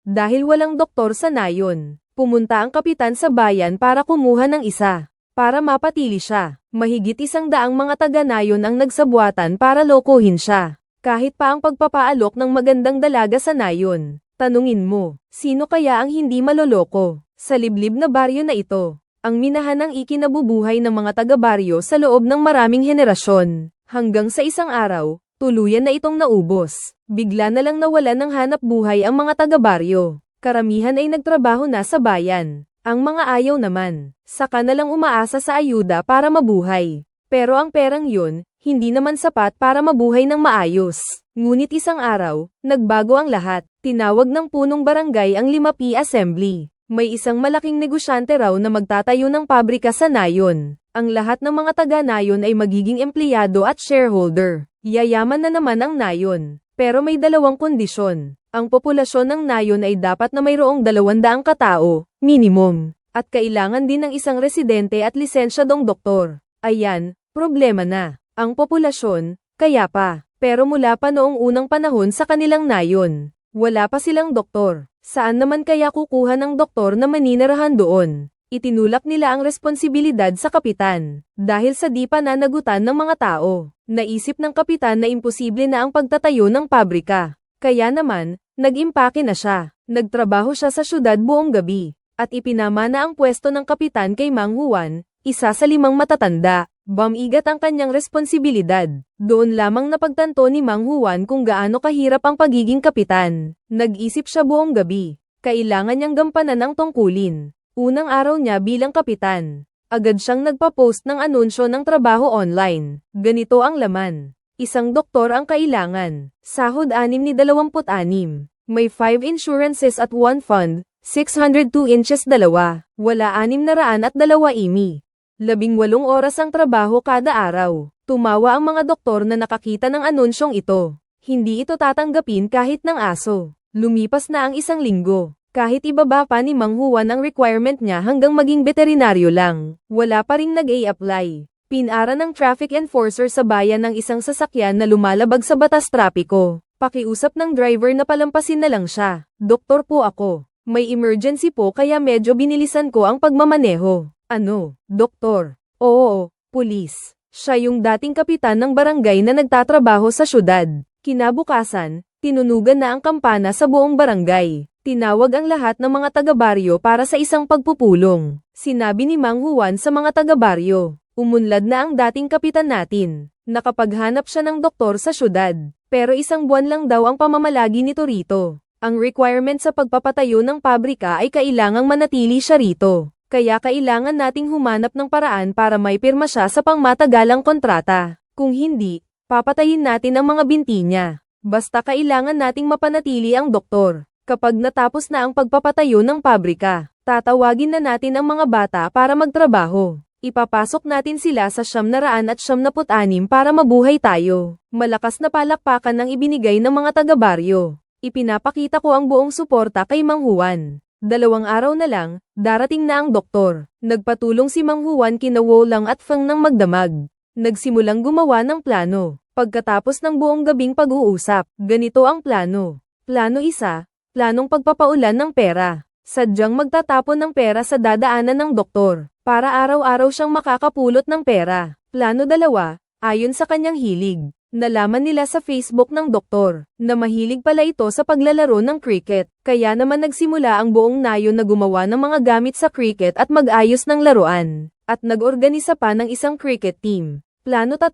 Dahil walang doktor sa nayon, pumunta ang kapitan sa bayan para kumuha ng isa. Para mapatili siya, mahigit 100 mga taga-nayon ang nagsabwatan para lokohin siya. Kahit pa ang pagpapaalok ng magandang dalaga sa nayon. Tanungin mo, sino kaya ang hindi maloloko? Sa liblib na baryo na ito, ang minahan ng ikinabubuhay ng mga taga-baryo sa loob ng maraming henerasyon. Hanggang sa isang araw, tuluyan na itong naubos. Bigla na lang nawalan ng hanap buhay ang mga taga-baryo. Karamihan ay nagtrabaho na sa bayan. Ang mga ayaw naman, saka na lang umaasa sa ayuda para mabuhay. Pero ang perang yun, hindi naman sapat para mabuhay ng maayos. Ngunit isang araw, nagbago ang lahat. Tinawag ng punong barangay ang 5P Assembly. May isang malaking negosyante raw na magtatayo ng pabrika sa nayon. Ang lahat ng mga taga-nayon ay magiging empleyado at shareholder. Yayaman na naman ang nayon. Pero may dalawang kondisyon. Ang populasyon ng nayon ay dapat na mayroong 200 katao, minimum. At kailangan din ng isang residente at lisensyadong doktor. Ayan, problema na. Ang populasyon, kaya pa. Pero mula pa noong unang panahon sa kanilang nayon, wala pa silang doktor. Saan naman kaya kukuha ng doktor na maninirahan doon? Itinulak nila ang responsibilidad sa kapitan. Dahil sa di pananagutan ng mga tao, naisip ng kapitan na imposible na ang pagtatayo ng pabrika. Kaya naman, nag-impake na siya. Nagtrabaho siya sa syudad buong gabi. At ipinamana ang pwesto ng kapitan kay Mang Juan, isa sa 5 matatanda. Bumigat ang kanyang responsibilidad. Doon lamang napagtanto ni Mang Juan kung gaano kahirap ang pagiging kapitan. Nag-isip siya buong gabi. Kailangan niyang gampanan ang tungkulin. Unang araw niya bilang kapitan. Agad siyang nagpa-post ng anunsyo ng trabaho online. Ganito ang laman. Isang doktor ang kailangan. Sahod 6 ni 26. May 5 insurances at 1 fund. 602 inches 2. Wala 602 imi. 18 oras ang trabaho kada araw. Tumawa ang mga doktor na nakakita ng anunsyong ito. Hindi ito tatanggapin kahit ng aso. Lumipas na ang 1 linggo. Kahit ibaba pa ni Mang Juan ang requirement niya hanggang maging veterinaryo lang, wala pa ring nag-a-apply. Pinara ng traffic enforcer sa bayan ng isang sasakyan na lumalabag sa batas trapiko. Pakiusap ng driver na palampasin na lang siya. Doktor po ako. May emergency po kaya medyo binilisan ko ang pagmamaneho. Ano, doktor? Oo, pulis. Siya yung dating kapitan ng barangay na nagtatrabaho sa syudad. Kinabukasan, tinunugan na ang kampana sa buong barangay. Tinawag ang lahat ng mga taga-baryo para sa isang pagpupulong. Sinabi ni Mang Juan sa mga taga-baryo, umunlad na ang dating kapitan natin. Nakapaghanap siya ng doktor sa syudad. Pero 1 buwan lang daw ang pamamalagi nito rito. Ang requirement sa pagpapatayo ng pabrika ay kailangang manatili siya rito. Kaya kailangan nating humanap ng paraan para may pirma siya sa pangmatagalang kontrata. Kung hindi, papatayin natin ang mga binti niya. Basta kailangan nating mapanatili ang doktor. Kapag natapos na ang pagpapatayo ng pabrika, tatawagin na natin ang mga bata para magtrabaho. Ipapasok natin sila sa 976 para mabuhay tayo. Malakas na palakpakan ang ibinigay ng mga taga-baryo. Ipinapakita ko ang buong suporta kay Mang Juan. 2 araw na lang, darating na ang doktor. Nagpatulong si Mang Juan kina Wolang at Feng ng magdamag. Nagsimulang gumawa ng plano. Pagkatapos ng buong gabing pag-uusap, ganito ang plano. Plano 1. Planong pagpapaulan ng pera. Sadyang magtatapon ng pera sa dadaanan ng doktor, para araw-araw siyang makakapulot ng pera. Plano 2, ayon sa kanyang hilig. Nalaman nila sa Facebook ng doktor, na mahilig pala ito sa paglalaro ng cricket. Kaya naman nagsimula ang buong nayon na gumawa ng mga gamit sa cricket at mag-ayos ng laruan. At nag-organisa pa ng isang cricket team. Plano 3,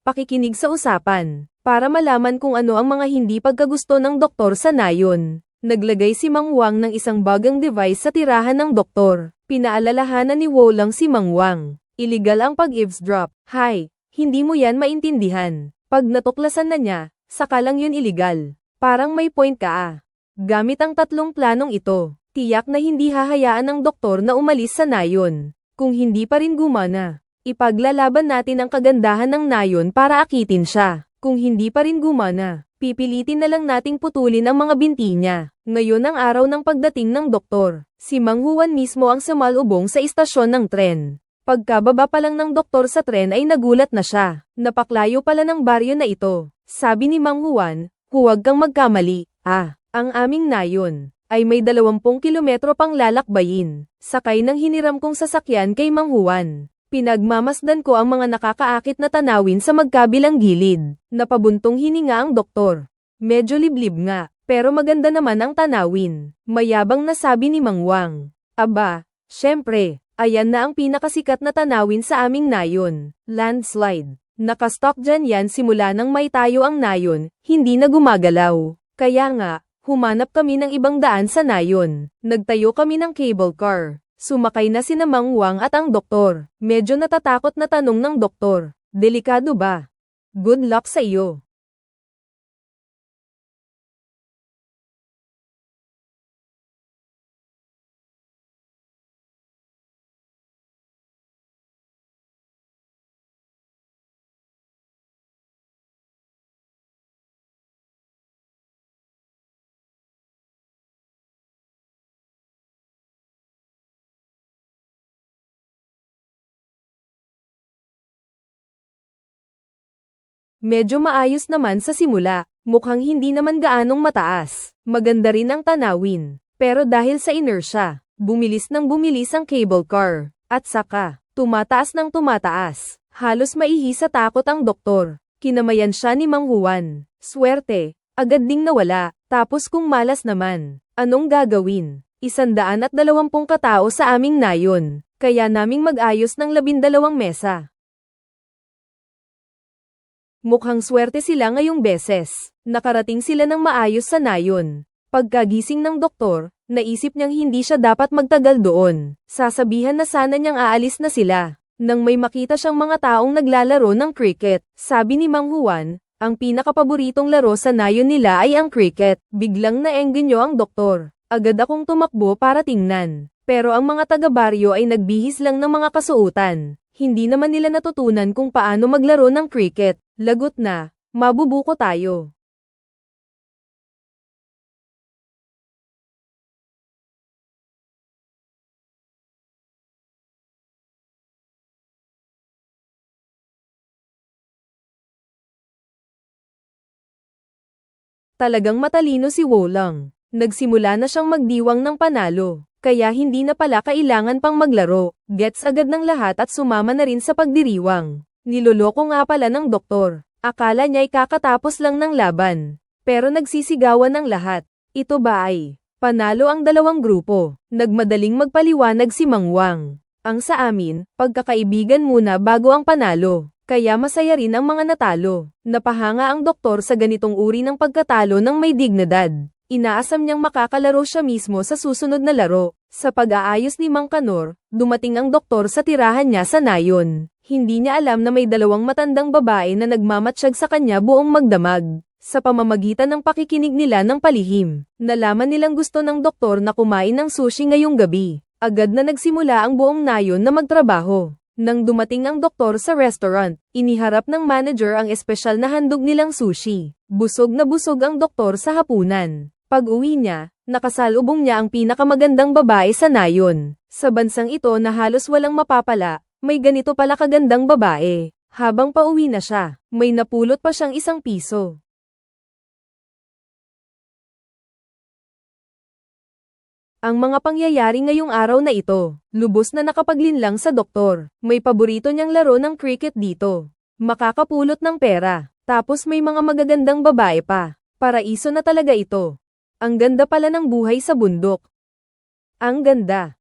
pakikinig sa usapan. Para malaman kung ano ang mga hindi pagkagusto ng doktor sa nayon. Naglagay si Mang Wang ng isang bagang device sa tirahan ng doktor. Pinaalalahanan ni Wolang si Mang Wang. Illegal ang pag-eavesdrop. Hay, hindi mo yan maintindihan. Pag natuklasan na niya, saka lang yun illegal. Parang may point ka ah. Gamit ang 3 planong ito, tiyak na hindi hahayaan ng doktor na umalis sa nayon. Kung hindi pa rin gumana, ipaglalaban natin ang kagandahan ng nayon para akitin siya. Kung hindi pa rin gumana, pipilitin na lang nating putulin ang mga binti niya. Ngayon ang araw ng pagdating ng doktor. Si Mang Juan mismo ang sumalubong sa istasyon ng tren. Pagkababa pa lang ng doktor sa tren ay nagulat na siya. Napaklayo pala ng baryo na ito. Sabi ni Mang Juan, huwag kang magkamali. Ang aming nayon. ay may 20 kilometro pang lalakbayin. Sakay ng hiniram kong sasakyan kay Mang Juan. Pinagmamasdan ko ang mga nakakaakit na tanawin sa magkabilang gilid. Napabuntong hininga ang doktor. Medyo liblib nga, pero maganda naman ang tanawin. Mayabang na sabi ni Mang Wang. Aba, syempre, ayan na ang pinakasikat na tanawin sa aming nayon, landslide. Nakastock dyan yan simula nang may tayo ang nayon, hindi na gumagalaw. Kaya nga, humanap kami ng ibang daan sa nayon. Nagtayo kami ng cable car. Sumakay na sina Mang Wang at ang doktor. Medyo natatakot na tanong ng doktor. Delikado ba? Good luck sa iyo. Medyo maayos naman sa simula, mukhang hindi naman gaanong mataas. Maganda rin ang tanawin. Pero dahil sa inertia, bumilis ang cable car. At saka, tumataas ng tumataas. Halos maihi sa takot ang doktor. Kinamayan siya ni Mang Juan. Swerte, agad ding nawala. Tapos kung malas naman, anong gagawin? 120 katao sa aming nayon. Kaya naming mag-ayos ng 12 mesa. Mukhang swerte sila ngayong beses. Nakarating sila ng maayos sa nayon. Pagkagising ng doktor, naisip niyang hindi siya dapat magtagal doon. Sasabihan na sana niyang aalis na sila. Nang may makita siyang mga taong naglalaro ng cricket, sabi ni Mang Juan, ang pinakapaboritong laro sa nayon nila ay ang cricket. Biglang naengganyo ang doktor. Agad akong tumakbo para tingnan. Pero ang mga taga-baryo ay nagbihis lang ng mga kasuotan. Hindi naman nila natutunan kung paano maglaro ng cricket. Lagot na, mabubuko tayo. Talagang matalino si Wolang. Nagsimula na siyang magdiwang ng panalo. Kaya hindi na pala kailangan pang maglaro. Gets agad ng lahat at sumama na rin sa pagdiriwang. Niloloko nga pala ng doktor. Akala niya'y kakatapos lang ng laban. Pero nagsisigawan ng lahat. Ito ba ay panalo ang dalawang grupo? Nagmadaling magpaliwanag si Mang Wang. Ang sa amin, pagkakaibigan muna bago ang panalo. Kaya masaya rin ang mga natalo. Napahanga ang doktor sa ganitong uri ng pagkatalo ng may dignidad. Inaasam niyang makakalaro siya mismo sa susunod na laro. Sa pag-aayos ni Mang Kanor, dumating ang doktor sa tirahan niya sa nayon. Hindi niya alam na may dalawang matandang babae na nagmamatsyag sa kanya buong magdamag. Sa pamamagitan ng pakikinig nila ng palihim, nalaman nilang gusto ng doktor na kumain ng sushi ngayong gabi. Agad na nagsimula ang buong nayon na magtrabaho. Nang dumating ang doktor sa restaurant, iniharap ng manager ang espesyal na handog nilang sushi. Busog na busog ang doktor sa hapunan. Pag-uwi niya, nakasalubong niya ang pinakamagandang babae sa nayon. Sa bansang ito na halos walang mapapala, may ganito pala kagandang babae. Habang pauwi na siya, may napulot pa siyang ₱1. Ang mga pangyayari ngayong araw na ito, lubos na nakapaglinlang sa doktor. May paborito niyang laro ng cricket dito. Makakapulot ng pera, tapos may mga magagandang babae pa. Paraiso na talaga ito. Ang ganda pala ng buhay sa bundok. Ang ganda.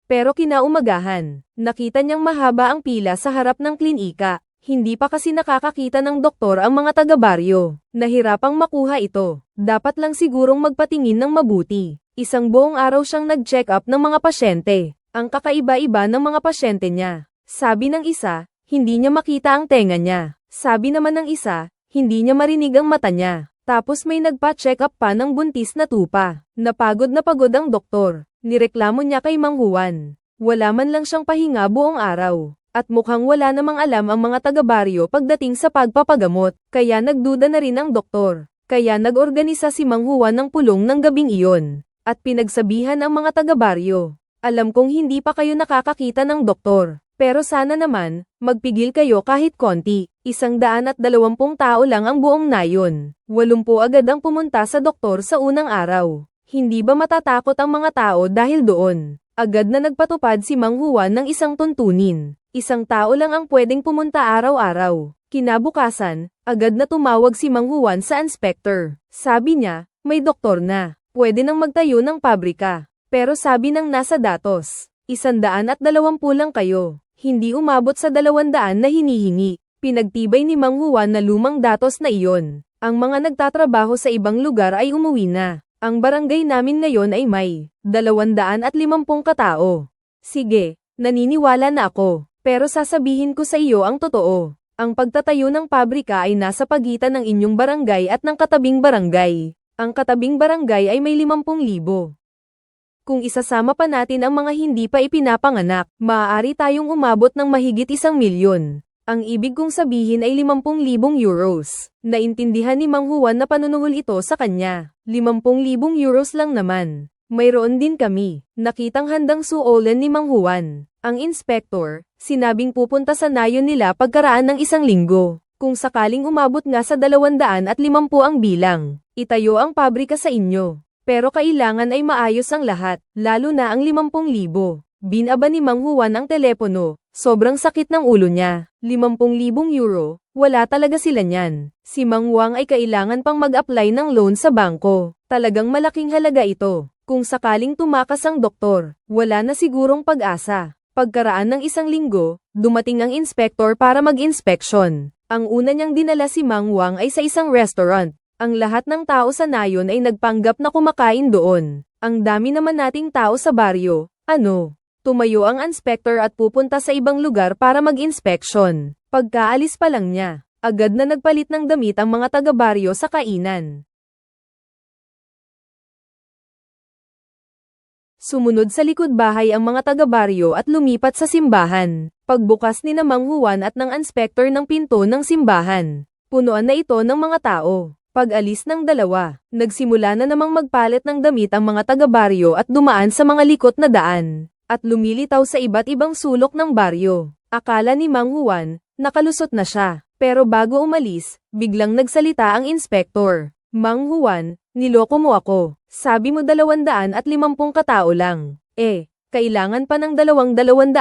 Pero kinaumagahan, nakita niyang mahaba ang pila sa harap ng klinika. Hindi pa kasi nakakakita ng doktor ang mga taga-baryo. Nahirapang makuha ito. Dapat lang sigurong magpatingin ng mabuti. Isang buong araw siyang nag-check up ng mga pasyente. Ang kakaiba-iba ng mga pasyente niya. Sabi ng isa, hindi niya makita ang tenga niya. Sabi naman ng isa, hindi niya marinig ang mata niya. Tapos may nagpa-check up pa ng buntis na tupa. Napagod na pagod ang doktor. Nireklamo niya kay Mang Juan. Wala man lang siyang pahinga buong araw. At mukhang wala namang alam ang mga taga-baryo pagdating sa pagpapagamot. Kaya nagduda na rin ang doktor. Kaya nag-organisa si Mang Juan ng pulong ng gabing iyon. At pinagsabihan ang mga taga-baryo. Alam kong hindi pa kayo nakakakita ng doktor. Pero sana naman, magpigil kayo kahit konti. 120 tao lang ang buong nayon. 80 agad ang pumunta sa doktor sa unang araw. Hindi ba matatakot ang mga tao dahil doon? Agad na nagpatupad si Mang Juan ng isang tuntunin. 1 tao lang ang pwedeng pumunta araw-araw. Kinabukasan, agad na tumawag si Mang Juan sa inspector. Sabi niya, may doktor na. Pwede nang magtayo ng pabrika. Pero sabi ng nasa datos, 120 lang kayo. Hindi umabot sa 200 na hinihingi. Pinagtibay ni Mang Juan na lumang datos na iyon. Ang mga nagtatrabaho sa ibang lugar ay umuwi na. Ang barangay namin ngayon ay may 250 katao. Sige, naniniwala na ako. Pero sasabihin ko sa iyo ang totoo. Ang pagtatayo ng pabrika ay nasa pagitan ng inyong barangay at ng katabing barangay. Ang katabing barangay ay may 50,000. Kung isasama pa natin ang mga hindi pa ipinapanganak, maaari tayong umabot ng mahigit 1,000,000. Ang ibig kong sabihin ay 50,000 euros. Naintindihan ni Mang Juan na panunuhol ito sa kanya. 50,000 euros lang naman. Mayroon din kami. Nakitang handang suolen ni Mang Juan. Ang inspektor, sinabing pupunta sa nayon nila pagkaraan ng 1 linggo. Kung sakaling umabot nga sa 250 ang bilang, itayo ang pabrika sa inyo. Pero kailangan ay maayos ang lahat, lalo na ang 50,000. Binaba ni Mang Juan ang telepono, sobrang sakit ng ulo niya. 50,000 euro, wala talaga sila niyan. Si Mang Juan ay kailangan pang mag-apply ng loan sa bangko. Talagang malaking halaga ito. Kung sakaling tumakas ang doktor, wala na sigurong pag-asa. Pagkaraan ng 1 linggo, dumating ang inspektor para mag-inspeksyon. Ang una niyang dinala si Mang Juan ay sa isang restaurant. Ang lahat ng tao sa nayon ay nagpanggap na kumakain doon. Ang dami naman nating tao sa baryo. Ano? Tumayo ang inspector at pupunta sa ibang lugar para mag-inspeksyon. Pagkaalis pa lang niya, agad na nagpalit ng damit ang mga taga-baryo sa kainan. Sumunod sa likod bahay ang mga taga-baryo at lumipat sa simbahan. Pagbukas ni Mang Juan at ng inspector ng pinto ng simbahan, punuan na ito ng mga tao. Pag-alis ng dalawa, nagsimula na namang magpalit ng damit ang mga taga-baryo at dumaan sa mga likot na daan, at lumilitaw sa iba't ibang sulok ng baryo. Akala ni Mang Juan, nakalusot na siya, pero bago umalis, biglang nagsalita ang inspektor. Mang Juan, niloko mo ako. Sabi mo 250 katao lang. Kailangan pa ng 250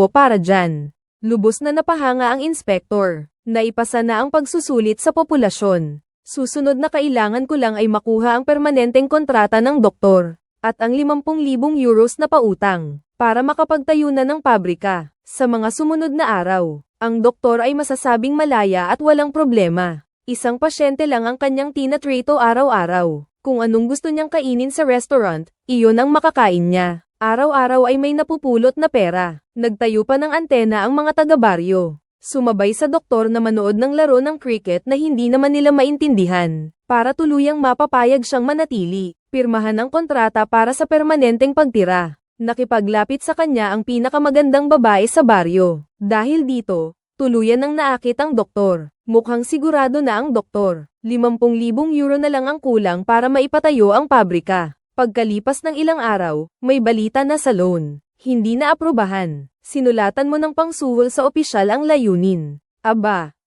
para dyan. Lubos na napahanga ang inspektor. Naipasa na ang pagsusulit sa populasyon. Susunod na kailangan ko lang ay makuha ang permanenteng kontrata ng doktor, at ang 50,000 euros na pautang, para makapagtayo na ng pabrika. Sa mga sumunod na araw, ang doktor ay masasabing malaya at walang problema. Isang pasyente lang ang kanyang tinatrito araw-araw. Kung anong gusto niyang kainin sa restaurant, iyon ang makakain niya. Araw-araw ay may napupulot na pera. Nagtayo pa ng antena ang mga taga-baryo. Sumabay sa doktor na manood ng laro ng cricket na hindi naman nila maintindihan, para tuluyang mapapayag siyang manatili. Pirmahan ang kontrata para sa permanenteng pagtira. Nakipaglapit sa kanya ang pinakamagandang babae sa baryo. Dahil dito, tuluyan ang naakit ang doktor. Mukhang sigurado na ang doktor. 50,000 euro na lang ang kulang para maipatayo ang pabrika. Pagkalipas ng ilang araw, may balita na sa loan. Hindi na aprubahan. Sinulatan mo ng pangsuhol sa opisyal ang layunin. Aba,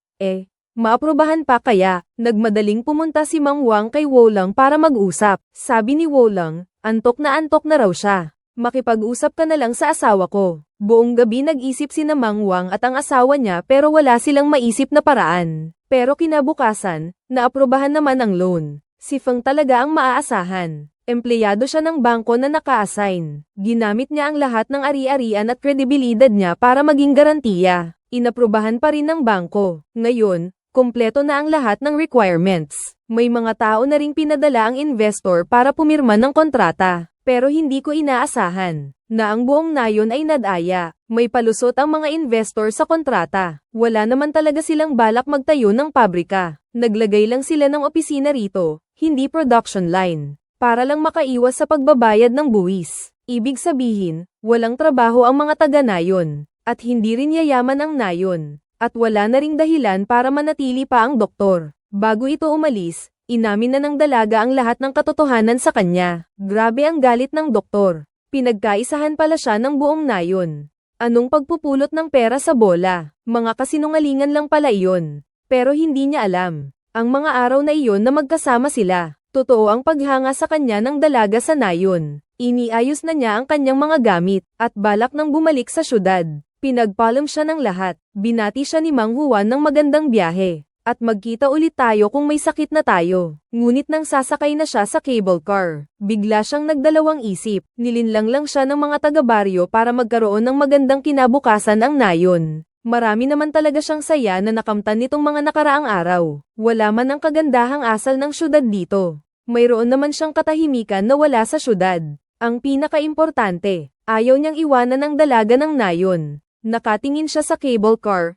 maaprubahan pa kaya? Nagmadaling pumunta si Mang Juan kay Wolang para mag-usap. Sabi ni Wolang, antok na raw siya. Makipag-usap ka na lang sa asawa ko. Buong gabi nag-isip si Mang Juan at ang asawa niya pero wala silang maisip na paraan. Pero kinabukasan, naaprubahan naman ang loan. Si Feng talaga ang maaasahan. Empleyado siya ng bangko na naka-assign. Ginamit niya ang lahat ng ari-arian at kredibilidad niya para maging garantiya. Inaprubahan pa rin ng bangko. Ngayon, kumpleto na ang lahat ng requirements. May mga tao na ring pinadala ang investor para pumirma ng kontrata. Pero hindi ko inaasahan na ang buong nayon ay nadaya. May palusot ang mga investor sa kontrata. Wala naman talaga silang balak magtayo ng pabrika. Naglagay lang sila ng opisina rito, hindi production line, para lang makaiwas sa pagbabayad ng buwis. Ibig sabihin, walang trabaho ang mga taga-nayon, at hindi rin yayaman ang nayon, at wala na ring dahilan para manatili pa ang doktor. Bago ito umalis, inamin na ng dalaga ang lahat ng katotohanan sa kanya. Grabe ang galit ng doktor. Pinagkaisahan pala siya ng buong nayon. Anong pagpupulot ng pera sa bola? Mga kasinungalingan lang pala iyon. Pero hindi niya alam. Ang mga araw na iyon na magkasama sila. Totoo ang paghanga sa kanya ng dalaga sa nayon. Iniayos na niya ang kanyang mga gamit, at balak nang bumalik sa syudad. Pinagpaalam siya ng lahat. Binati siya ni Mang Juan ng magandang biyahe. At magkita ulit tayo kung may sakit na tayo. Ngunit nang sasakay na siya sa cable car, bigla siyang nagdalawang isip. Nilinlang lang siya ng mga taga-baryo para magkaroon ng magandang kinabukasan ang nayon. Marami naman talaga siyang saya na nakamtan nitong mga nakaraang araw. Wala man ang kagandahang asal ng syudad dito. Mayroon naman siyang katahimikan na wala sa syudad. Ang pinaka-importante, ayaw niyang iwanan ang dalaga ng nayon. Nakatingin siya sa cable car.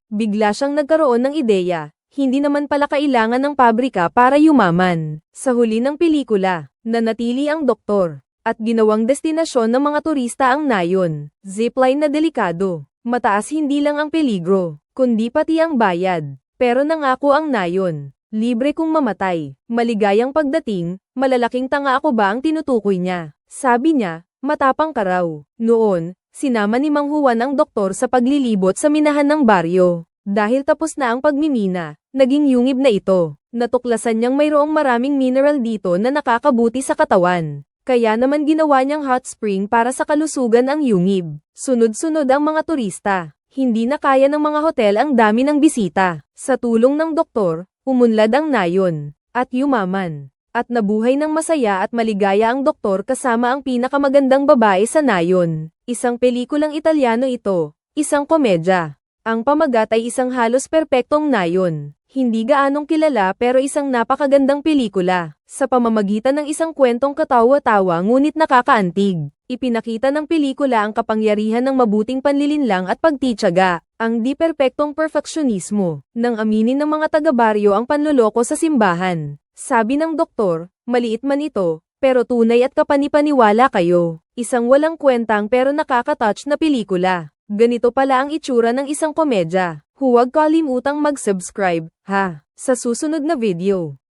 Bigla siyang nagkaroon ng ideya, hindi naman pala kailangan ng pabrika para yumaman. Sa huli ng pelikula, nanatili ang doktor, at ginawang destinasyon ng mga turista ang nayon. Zipline na delikado, mataas hindi lang ang peligro, kundi pati ang bayad. Pero nangako ang nayon, libre kung mamatay. Maligayang pagdating, malalaking tanga ako ba ang tinutukoy niya? Sabi niya, matapang ka raw. Noon, sinama ni Mang Juan ang doktor sa paglilibot sa minahan ng baryo. Dahil tapos na ang pagmimina, naging yungib na ito. Natuklasan niyang mayroong maraming mineral dito na nakakabuti sa katawan. Kaya naman ginawa niyang hot spring para sa kalusugan ang yungib. Sunod-sunod ang mga turista. Hindi na kaya ng mga hotel ang dami ng bisita. Sa tulong ng doktor, umunlad ang nayon. At yumaman. At nabuhay ng masaya at maligaya ang doktor kasama ang pinakamagandang babae sa nayon. Isang pelikulang Italyano ito, isang komedya. Ang pamagat ay isang halos perpektong nayon. Hindi gaanong kilala pero isang napakagandang pelikula. Sa pamamagitan ng isang kwentong katawa-tawa ngunit nakakaantig. Ipinakita ng pelikula ang kapangyarihan ng mabuting panlilinlang at pagtitiyaga. Ang di-perpektong perfeksyunismo. Nang aminin ng mga taga-baryo ang panloloko sa simbahan. Sabi ng doktor, maliit man ito, pero tunay at kapanipaniwala kayo. Isang walang kwentang pero nakaka-touch na pelikula. Ganito pala ang itsura ng isang komedya. Huwag kalimutang mag-subscribe, ha, sa susunod na video.